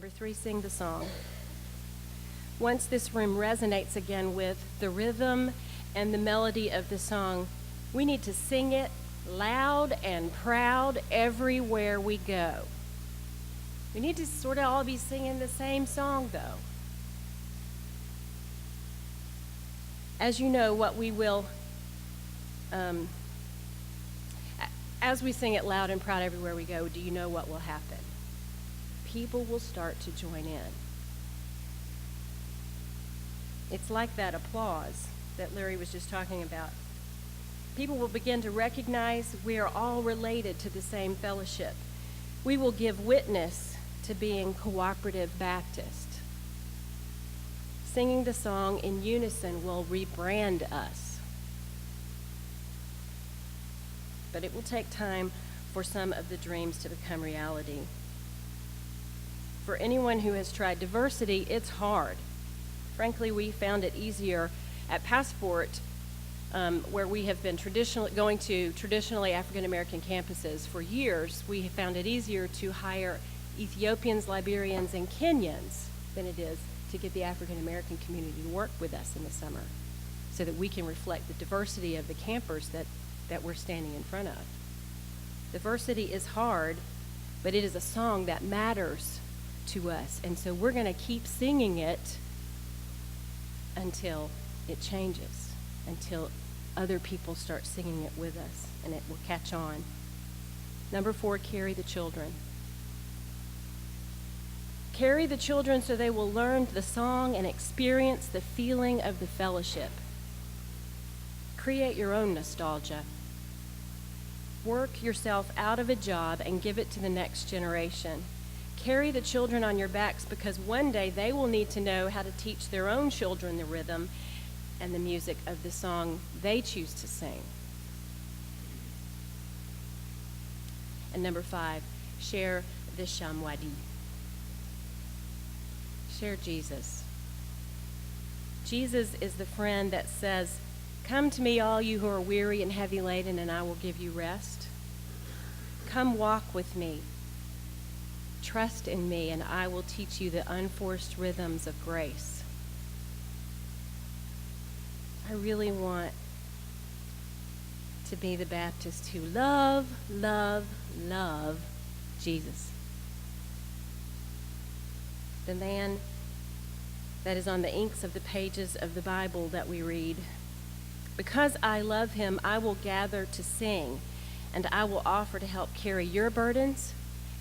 Number 3, sing the song. Once this room resonates again with the rhythm and the melody of the song, we need to sing it loud and proud everywhere we go. We need to sort of all be singing the same song, though. As you know, what we will, as we sing it loud and proud everywhere we go, do you know what will happen? People will start to join in. It's like that applause that Larry was just talking about. People will begin to recognize we are all related to the same fellowship. We will give witness to being cooperative Baptist. Singing the song in unison will rebrand us. But it will take time for some of the dreams to become reality. For anyone who has tried diversity, it's hard. Frankly, we found it easier at Passport, where we have been going to traditionally African-American campuses for years. We have found it easier to hire Ethiopians, Liberians, and Kenyans than it is to get the African-American community to work with us in the summer so that we can reflect the diversity of the campers that we're standing in front of. Diversity is hard, but it is a song that matters to us, and so we're going to keep singing it until it changes, until other people start singing it with us, and it will catch on. Number 4, carry the children. Carry the children so they will learn the song and experience the feeling of the fellowship. Create your own nostalgia. Work yourself out of a job and give it to the next generation. Carry the children on your backs because one day they will need to know how to teach their own children the rhythm and the music of the song they choose to sing. And number 5, share the Shamwadi. Share Jesus. Jesus is the friend that says, "Come to me, all you who are weary and heavy laden, and I will give you rest. Come walk with me. Trust in me, and I will teach you the unforced rhythms of grace." I really want to be the Baptist who love Jesus. The man that is on the inks of the pages of the Bible that we read. Because I love him, I will gather to sing, and I will offer to help carry your burdens,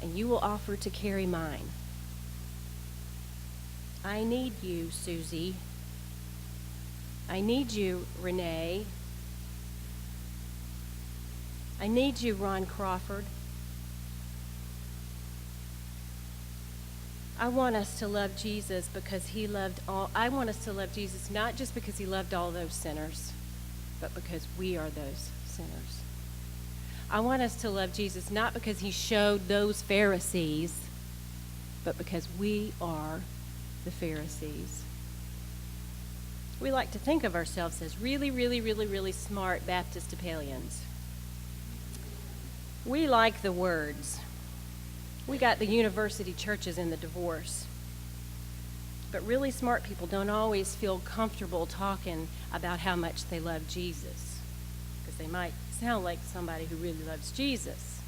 and you will offer to carry mine. I need you, Susie. I need you, Renee. I need you, Ron Crawford. I want us to love Jesus because he loved all. I want us to love Jesus not just because he loved all those sinners, but because we are those sinners. I want us to love Jesus not because he showed those Pharisees, but because we are the Pharisees. We like to think of ourselves as really smart Baptistopalians. We like the words. We got the university churches in the divorce. But really smart people don't always feel comfortable talking about how much they love Jesus, because they might sound like somebody who really loves Jesus.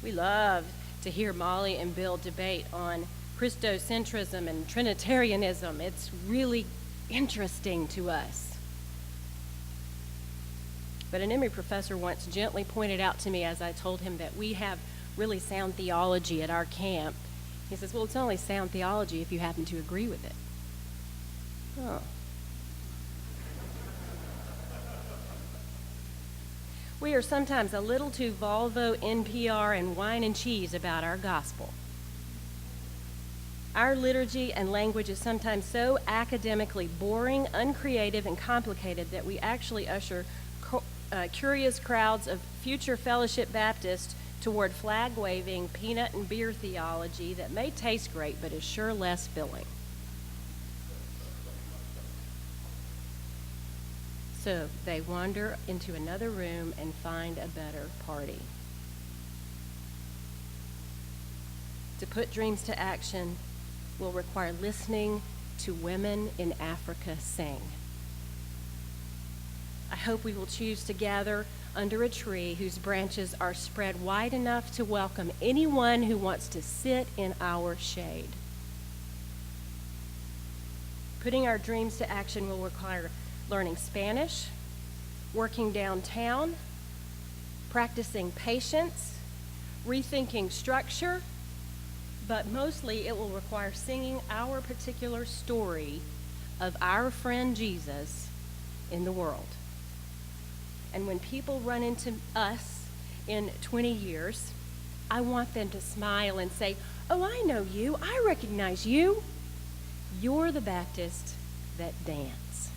We love to hear Molly and Bill debate on Christocentrism and Trinitarianism. It's really interesting to us. But an Emory professor once gently pointed out to me as I told him that we have really sound theology at our camp. He says, well, it's only sound theology if you happen to agree with it. Oh. We are sometimes a little too Volvo, NPR, and wine and cheese about our gospel. Our liturgy and language is sometimes so academically boring, uncreative, and complicated that we actually usher curious crowds of future Fellowship Baptists toward flag-waving peanut and beer theology that may taste great but is sure less filling. So they wander into another room and find a better party. To put dreams to action will require listening to women in Africa sing. I hope we will choose to gather under a tree whose branches are spread wide enough to welcome anyone who wants to sit in our shade. Putting our dreams to action will require learning Spanish, working downtown, practicing patience, rethinking structure, but mostly it will require singing our particular story of our friend Jesus in the world. And when people run into us in 20 years, I want them to smile and say, "Oh, I know you. I recognize you. You're the Baptist that danced."